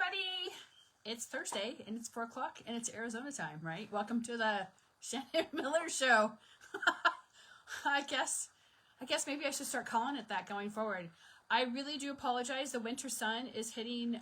everybody. It's Thursday and it's 4 o'clock and it's Arizona time, right? Welcome to the Shannon Miller Show. I guess maybe I should start calling it that going forward. I really do apologize. The winter sun is hitting,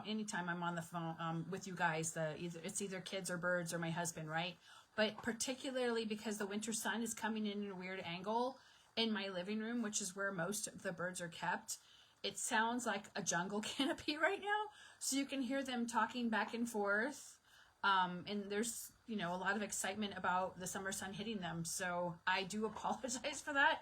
anytime I'm on the phone with you guys, it's either kids or birds or my husband, right? But particularly because the winter sun is coming in a weird angle in my living room, which is where most of the birds are kept. It sounds like a jungle canopy right now. So you can hear them talking back and forth. And there's, a lot of excitement about the summer sun hitting them. So I do apologize for that.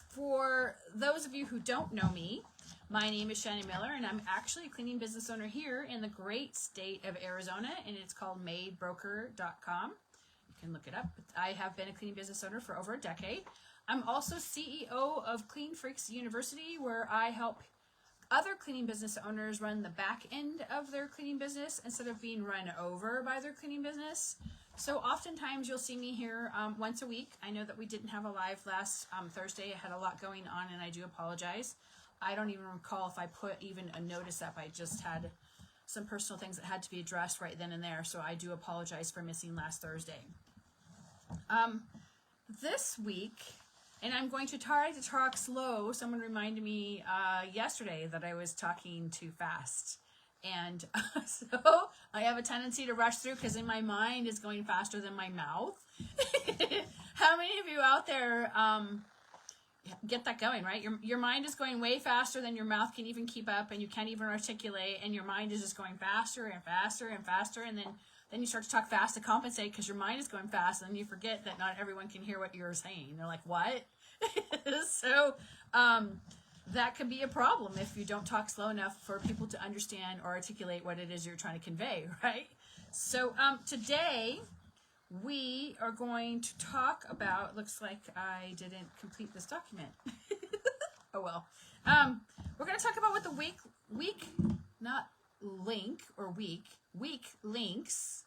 For those of you who don't know me, my name is Shannon Miller, and I'm actually a cleaning business owner here in the great state of Arizona, and it's called maidbroker.com. You can look it up. I have been a cleaning business owner for over a decade. I'm also CEO of Clean Freaks University, where I help other cleaning business owners run the back end of their cleaning business instead of being run over by their cleaning business. So oftentimes you'll see me here once a week. I know that we didn't have a live last Thursday. I had a lot going on and I do apologize. I don't even recall if I put even a notice up. I just had some personal things that had to be addressed right then and there. So I do apologize for missing last Thursday. This week, and I'm going to try to talk slow. Someone reminded me yesterday that I was talking too fast. And so I have a tendency to rush through because in my mind is going faster than my mouth. How many of you out there get that going, right? Your mind is going way faster than your mouth can even keep up, and you can't even articulate, and your mind is just going faster and faster and faster, and then you start to talk fast to compensate because your mind is going fast, and then you forget that not everyone can hear what you're saying. They're like, what? So that could be a problem if you don't talk slow enough for people to understand or articulate what it is you're trying to convey, right? So today we are going to talk about, looks like I didn't complete this document. Oh well. We're going to talk about what the weak links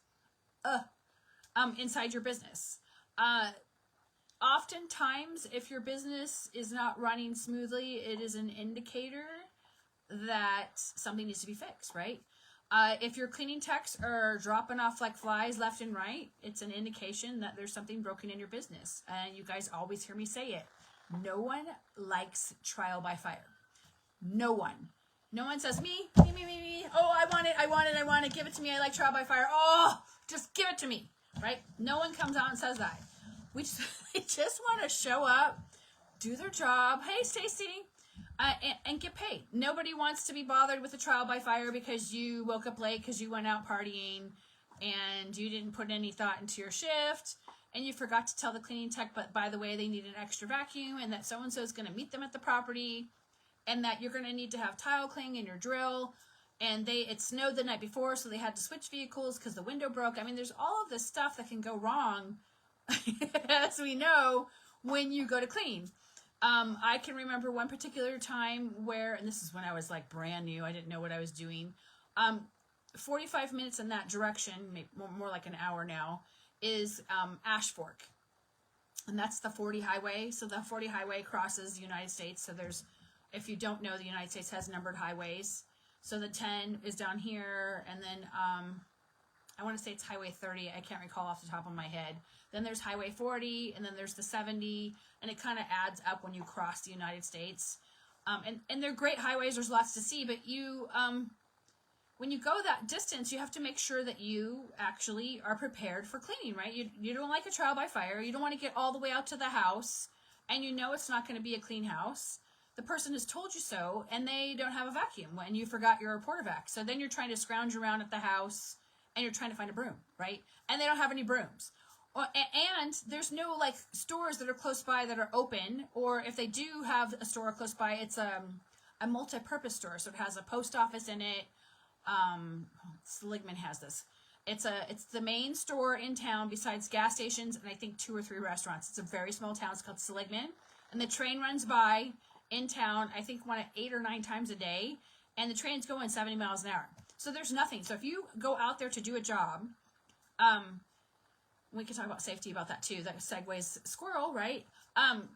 inside your business. Oftentimes, if your business is not running smoothly, it is an indicator that something needs to be fixed, right? If your cleaning techs are dropping off like flies left and right, it's an indication that there's something broken in your business. And you guys always hear me say it. No one likes trial by fire. No one. No one says, me. Oh, I want it. Give it to me. I like trial by fire. Oh, just give it to me, right? No one comes out and says that. We just want to show up, do their job. Hey, Stacy, and get paid. Nobody wants to be bothered with a trial by fire because you woke up late because you went out partying and you didn't put any thought into your shift and you forgot to tell the cleaning tech, but by the way, they need an extra vacuum and that so-and-so is going to meet them at the property and that you're going to need to have tile cling in your drill and it snowed the night before, so they had to switch vehicles because the window broke. I mean, there's all of this stuff that can go wrong, as we know, when you go to clean. I can remember one particular time where, and this is when I was like brand new, I didn't know what I was doing. 45 minutes in that direction, maybe more like an hour now, is Ash Fork. And that's the 40 highway. So the 40 highway crosses the United States. So if you don't know, the United States has numbered highways. So the 10 is down here, and then I want to say it's Highway 30. I can't recall off the top of my head. Then there's Highway 40, and then there's the 70, and it kind of adds up when you cross the United States. And they're great highways. There's lots to see, but when you go that distance, you have to make sure that you actually are prepared for cleaning, right? You don't like a trial by fire. You don't want to get all the way out to the house, and you know it's not going to be a clean house. The person has told you so, and they don't have a vacuum, and you forgot your porta vac. So then you're trying to scrounge around at the house, and you're trying to find a broom, right? And they don't have any brooms. And there's no like stores that are close by that are open, or if they do have a store close by, it's a multi-purpose store. So it has a post office in it. Seligman has this. It's the main store in town besides gas stations and I think 2 or 3 restaurants. It's a very small town. It's called Seligman, and the train runs by in town, I think 8 or 9 times a day, and the train's going 70 miles an hour. So there's nothing. So if you go out there to do a job, we can talk about safety about that too. That segues squirrel, right?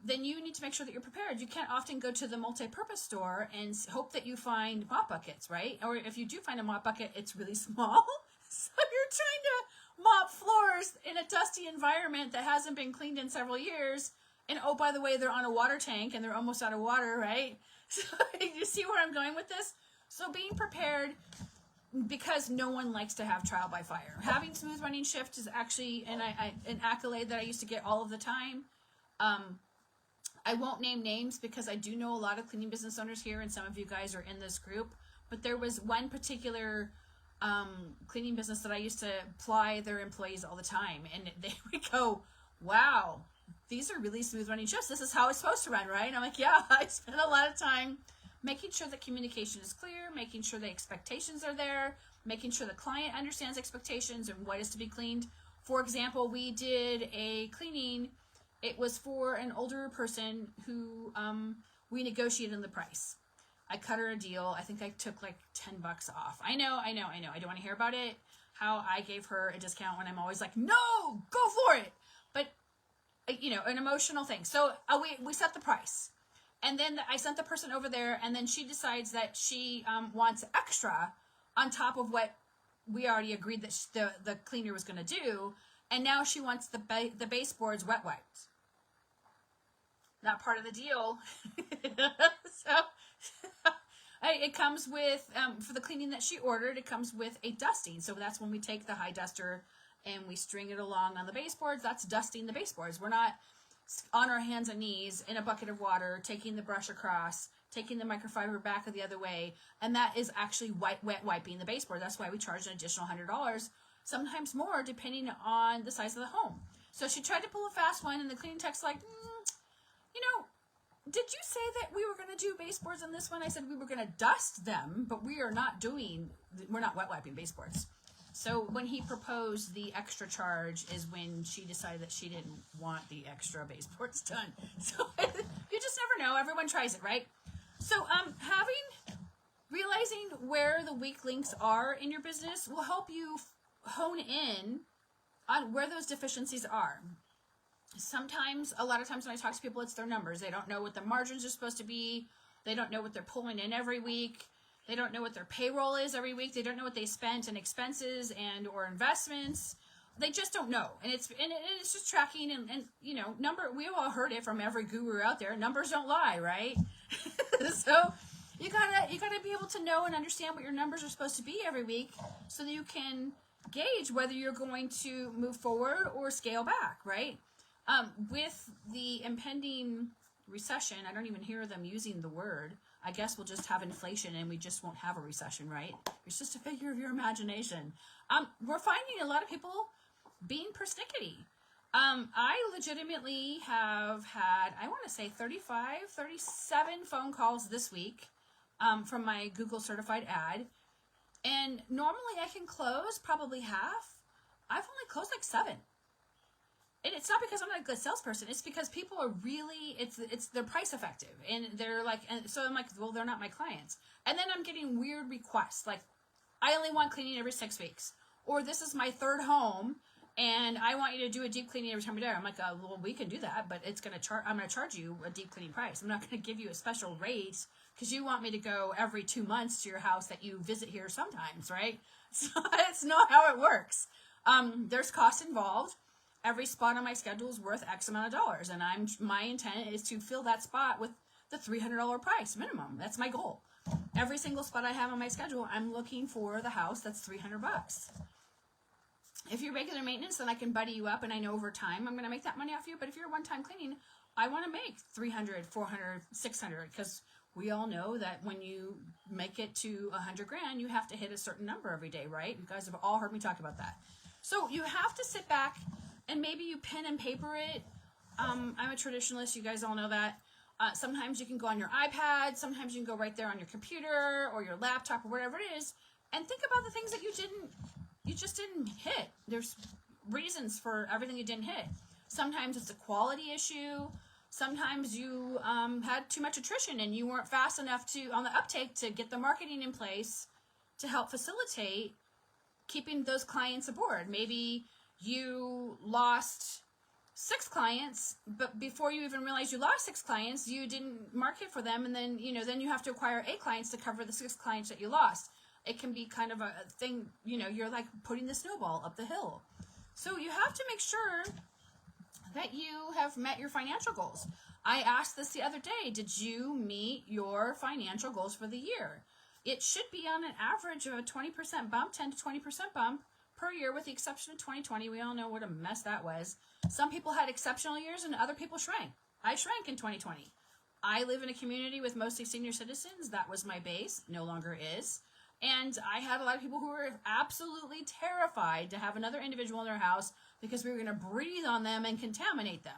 then you need to make sure that you're prepared. You can't often go to the multi-purpose store and hope that you find mop buckets, right? Or if you do find a mop bucket, it's really small. So you're trying to mop floors in a dusty environment that hasn't been cleaned in several years. And oh, by the way, they're on a water tank and they're almost out of water, right? So you see where I'm going with this? So being prepared, because no one likes to have trial by fire. Having smooth running shift is actually an accolade that I used to get all of the time. I won't name names because I do know a lot of cleaning business owners here, and some of you guys are in this group. But there was one particular cleaning business that I used to ply their employees all the time, and they would go, "Wow, these are really smooth running shifts. This is how it's supposed to run, right?" And I'm like, "Yeah." I spent a lot of time making sure that communication is clear, making sure the expectations are there, making sure the client understands expectations and what is to be cleaned. For example, we did a cleaning. It was for an older person who we negotiated the price. I cut her a deal. I think I took like $10 off. I know. I don't want to hear about it. How I gave her a discount when I'm always like, no, go for it. But, an emotional thing. So we set the price. And then I sent the person over there, and then she decides that she wants extra on top of what we already agreed that the cleaner was going to do. And now she wants the baseboards wet wiped. Not part of the deal. So it comes with, for the cleaning that she ordered, it comes with a dusting. So that's when we take the high duster and we string it along on the baseboards. That's dusting the baseboards. We're not on our hands and knees in a bucket of water, taking the brush across, taking the microfiber back the other way. And that is actually wet wiping the baseboard. That's why we charge an additional $100, sometimes more, depending on the size of the home. So she tried to pull a fast one, and the cleaning tech's like, did you say that we were going to do baseboards on this one? I said we were going to dust them, but we're not wet wiping baseboards. So when he proposed the extra charge is when she decided that she didn't want the extra baseboards done. So you just never know. Everyone tries it, right? So realizing where the weak links are in your business will help you hone in on where those deficiencies are. A lot of times when I talk to people, it's their numbers. They don't know what the margins are supposed to be. They don't know what they're pulling in every week. They don't know what their payroll is every week. They don't know what they spent in expenses and or investments. They just don't know. And it's just tracking and we all heard it from every guru out there. Numbers don't lie, right? So you gotta be able to know and understand what your numbers are supposed to be every week so that you can gauge whether you're going to move forward or scale back, right? With the impending recession, I don't even hear them using the word. I guess we'll just have inflation and we just won't have a recession, right? It's just a figure of your imagination. We're finding a lot of people being persnickety. I legitimately have had, I want to say 37 phone calls this week from my Google certified ad. And normally I can close probably half. I've only closed like 7. And it's not because I'm not a good salesperson. It's because people are really, they're price effective. And they're like, and so I'm like, well, they're not my clients. And then I'm getting weird requests. Like, I only want cleaning every 6 weeks. Or this is my 3rd home and I want you to do a deep cleaning every time you're there. I'm like, well, we can do that, but I'm going to charge you a deep cleaning price. I'm not going to give you a special rate because you want me to go every 2 months to your house that you visit here sometimes, right? So it's not how it works. There's cost involved. Every spot on my schedule is worth X amount of dollars, and my intent is to fill that spot with the $300 price minimum. That's my goal. Every single spot I have on my schedule, I'm looking for the house that's $300. If you're regular maintenance, then I can buddy you up, and I know over time I'm going to make that money off you. But if you're one-time cleaning, I want to make $300, $400, $600, because we all know that when you make it to $100,000, you have to hit a certain number every day, right? You guys have all heard me talk about that. So you have to sit back and maybe you pen and paper it. I'm a traditionalist. You guys all know that. Sometimes you can go on your iPad. Sometimes you can go right there on your computer or your laptop or whatever it is and think about the things that you just didn't hit. There's reasons for everything you didn't hit. Sometimes it's a quality issue. Sometimes you had too much attrition and you weren't fast enough on the uptake to get the marketing in place to help facilitate keeping those clients aboard. Maybe you lost 6 clients, but before you even realize you lost 6 clients, you didn't market for them, and then then you have to acquire 8 clients to cover the 6 clients that you lost. It can be kind of a thing, you're like putting the snowball up the hill. So you have to make sure that you have met your financial goals. I asked this the other day, did you meet your financial goals for the year? It should be on an average of a 20% bump, 10 to 20% bump per year, with the exception of 2020. We all know what a mess that was. Some people had exceptional years and other people shrank. I shrank in 2020. I live in a community with mostly senior citizens. That was my base, no longer is. And I had a lot of people who were absolutely terrified to have another individual in their house because we were going to breathe on them and contaminate them.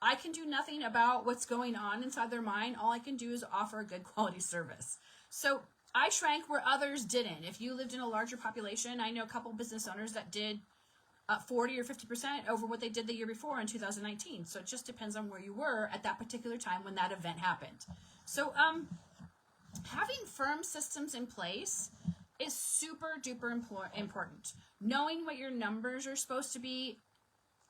I can do nothing about what's going on inside their mind. All I can do is offer a good quality service. So I shrank where others didn't. If you lived in a larger population, I know a couple business owners that did 40 or 50% over what they did the year before in 2019. So it just depends on where you were at that particular time when that event happened. So having firm systems in place is super duper important. Knowing what your numbers are supposed to be,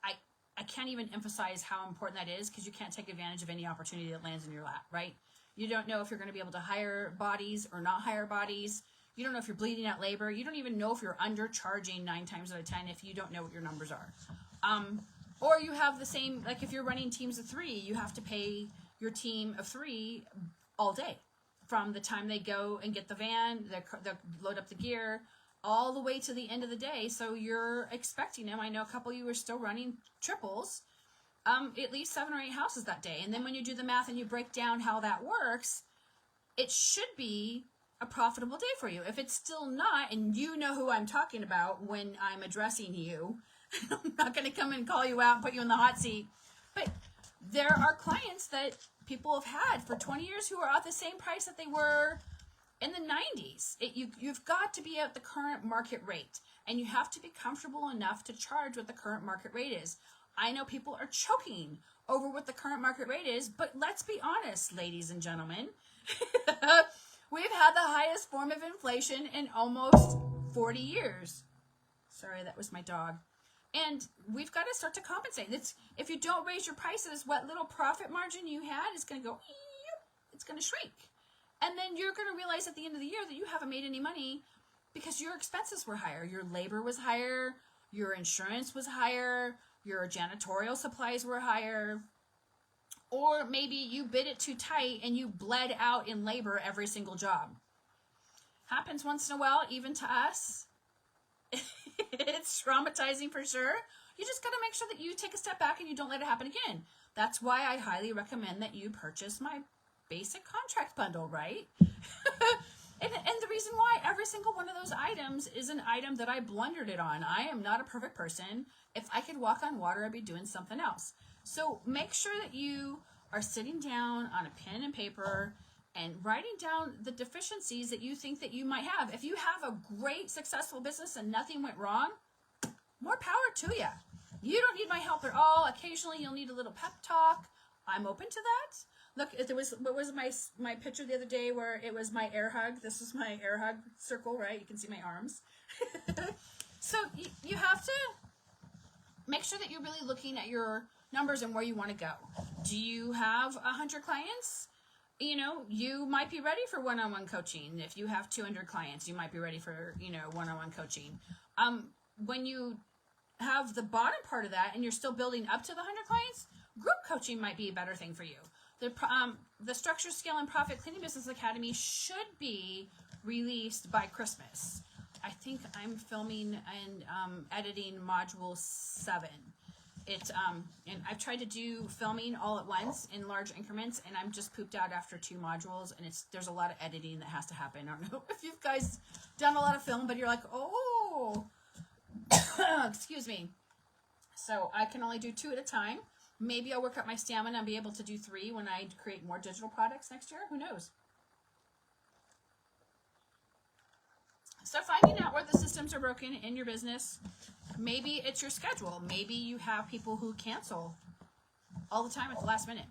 I can't even emphasize how important that is, because you can't take advantage of any opportunity that lands in your lap, right? You don't know if you're going to be able to hire bodies or not hire bodies. You don't know if you're bleeding out labor. You don't even know if you're undercharging 9 times out of 10 if you don't know what your numbers are. Or you have the same, like if you're running teams of 3, you have to pay your team of 3 all day. From the time they go and get the van, they load up the gear, all the way to the end of the day. So you're expecting them. I know a couple of you are still running triples, at least 7 or 8 houses that day. And then when you do the math and you break down how that works, it should be a profitable day for you. If it's still not, and you know who I'm talking about when I'm addressing you, I'm not going to come and call you out and put you in the hot seat, but there are clients that people have had for 20 years who are at the same price that they were in the 90s. You've got to be at the current market rate, and you have to be comfortable enough to charge what the current market rate is. I know people are choking over what the current market rate is, but let's be honest, ladies and gentlemen. We've had the highest form of inflation in almost 40 years. Sorry, that was my dog. And we've got to start to compensate. If you don't raise your prices, what little profit margin you had is going to go, it's going to shrink. And then you're going to realize at the end of the year that you haven't made any money because your expenses were higher. Your labor was higher. Your insurance was higher. Your janitorial supplies were higher. Or maybe you bid it too tight and you bled out in labor every single job. Happens once in a while, even to us. It's traumatizing for sure. You just got to make sure that you take a step back and you don't let it happen again. That's why I highly recommend that you purchase my basic contract bundle, right? and the reason why every single one of those items is an item that I blundered it on. I am not a perfect person. If I could walk on water, I'd be doing something else. So make sure that you are sitting down on a pen and paper and writing down the deficiencies that you think that you might have. If you have a great, successful business and nothing went wrong, more power to you. You don't need my help at all. Occasionally, you'll need a little pep talk. I'm open to that. Look, what was my picture the other day where it was my air hug? This is my air hug circle, right? You can see my arms. So you have to make sure that you're really looking at your numbers and where you want to go. Do you have 100 clients? You might be ready for one-on-one coaching. If you have 200 clients, you might be ready for, one-on-one coaching. When you have the bottom part of that and you're still building up to the 100 clients, group coaching might be a better thing for you. The Structure, Scale, and Profit Cleaning Business Academy should be released by Christmas. I think I'm filming and editing module 7. And I've tried to do filming all at once in large increments, and I'm just pooped out after 2 modules, and there's a lot of editing that has to happen. I don't know if you guys done a lot of film, but you're like, oh, excuse me. So I can only do 2 at a time. Maybe I'll work up my stamina and be able to do 3 when I create more digital products next year. Who knows? So finding out where the systems are broken in your business. Maybe it's your schedule. Maybe you have people who cancel all the time at the last minute.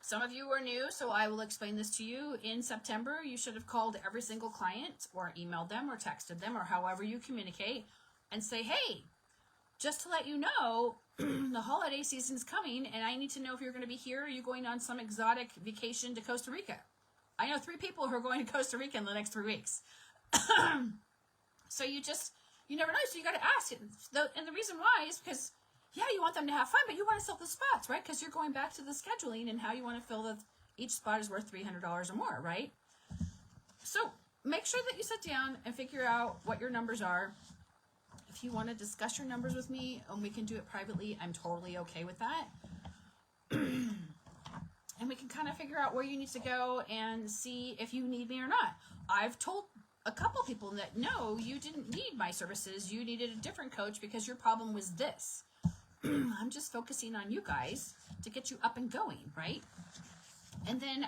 Some of you are new, so I will explain this to you. In September, you should have called every single client or emailed them or texted them or however you communicate and say, hey, just to let you know, the holiday season's coming, and I need to know if you're going to be here or are you going on some exotic vacation to Costa Rica. I know 3 people who are going to Costa Rica in the next 3 weeks. So you never know, so you got to ask it. And the reason why is because, yeah, you want them to have fun, but you want to fill the spots, right? Because you're going back to the scheduling and how you want to fill each spot is worth $300 or more, right? So make sure that you sit down and figure out what your numbers are. If you want to discuss your numbers with me and we can do it privately, I'm totally okay with that. And we can kind of figure out where you need to go and see if you need me or not. I've told a couple people that, no, you didn't need my services. You needed a different coach because your problem was this. I'm just focusing on you guys to get you up and going, right? And then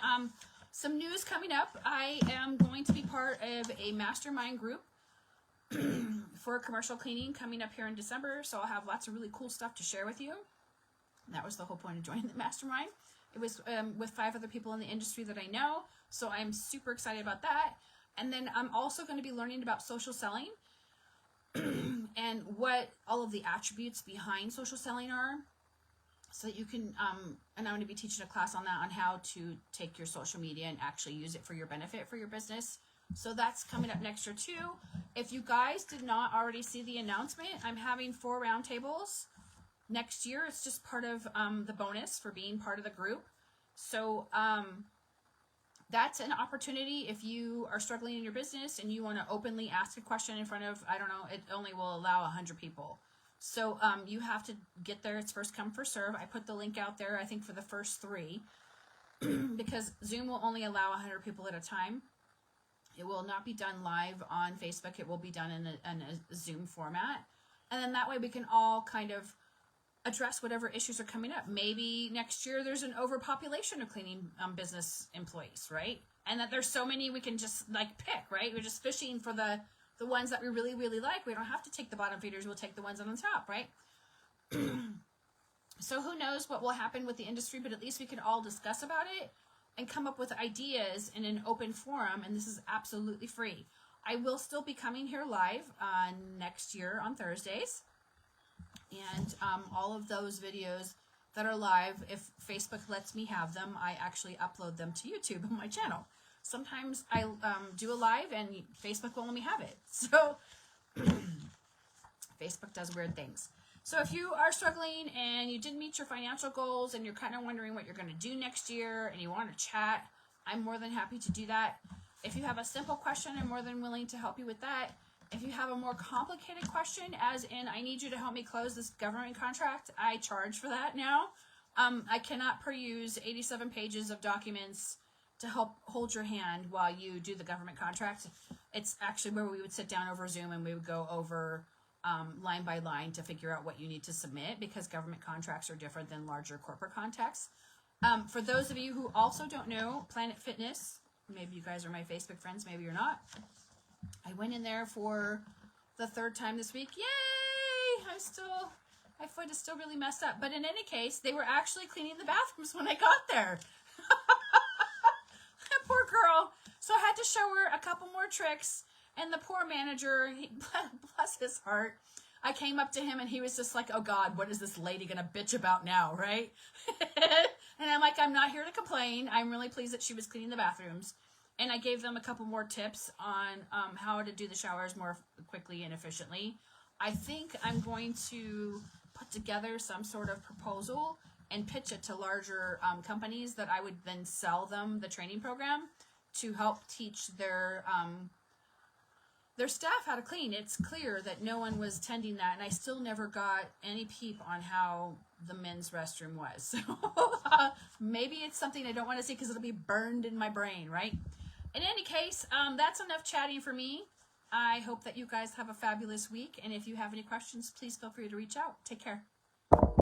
some news coming up. I am going to be part of a mastermind group for commercial cleaning coming up here in December. So I'll have lots of really cool stuff to share with you. That was the whole point of joining the mastermind. It was with 5 other people in the industry that I know. So I'm super excited about that. And then I'm also going to be learning about social selling and what all of the attributes behind social selling are, so that you can, and I'm going to be teaching a class on that, on how to take your social media and actually use it for your benefit for your business. So that's coming up next year too. If you guys did not already see the announcement, I'm having 4 roundtables next year. It's just part of the bonus for being part of the group. So that's an opportunity if you are struggling in your business and you want to openly ask a question in front of, I don't know, it only will allow 100 people. So you have to get there. It's first come, first serve. I put the link out there, I think, for the first 3 because Zoom will only allow 100 people at a time. It will not be done live on Facebook. It will be done in a Zoom format. And then that way we can all kind of address whatever issues are coming up. Maybe next year there's an overpopulation of cleaning business employees, right? And that there's so many we can just like pick, right? We're just fishing for the ones that we really, really like. We don't have to take the bottom feeders. We'll take the ones on the top, right? So who knows what will happen with the industry, but at least we can all discuss about it and come up with ideas in an open forum. And this is absolutely free. I will still be coming here live next year on Thursdays. And all of those videos that are live, if Facebook lets me have them, I actually upload them to YouTube on my channel. Sometimes I do a live and Facebook won't let me have it. So Facebook does weird things. So if you are struggling and you didn't meet your financial goals and you're kind of wondering what you're going to do next year and you want to chat, I'm more than happy to do that. If you have a simple question, I'm more than willing to help you with that. If you have a more complicated question, as in I need you to help me close this government contract, I charge for that now. I cannot peruse 87 pages of documents to help hold your hand while you do the government contract. It's actually where we would sit down over Zoom and we would go over line by line to figure out what you need to submit, because government contracts are different than larger corporate contracts. For those of you who also don't know, Planet Fitness, maybe you guys are my Facebook friends, maybe you're not. I went in there for the 3rd time this week. Yay! My foot is still really messed up. But in any case, they were actually cleaning the bathrooms when I got there. That poor girl. So I had to show her a couple more tricks. And the poor manager, bless his heart, I came up to him and he was just like, oh God, what is this lady going to bitch about now, right? And I'm like, I'm not here to complain. I'm really pleased that she was cleaning the bathrooms. And I gave them a couple more tips on how to do the showers more quickly and efficiently. I think I'm going to put together some sort of proposal and pitch it to larger companies that I would then sell them the training program to help teach their staff how to clean. It's clear that no one was tending that, and I still never got any peep on how the men's restroom was. So maybe it's something I don't want to see because it'll be burned in my brain, right? In any case, that's enough chatting for me. I hope that you guys have a fabulous week. And if you have any questions, please feel free to reach out. Take care.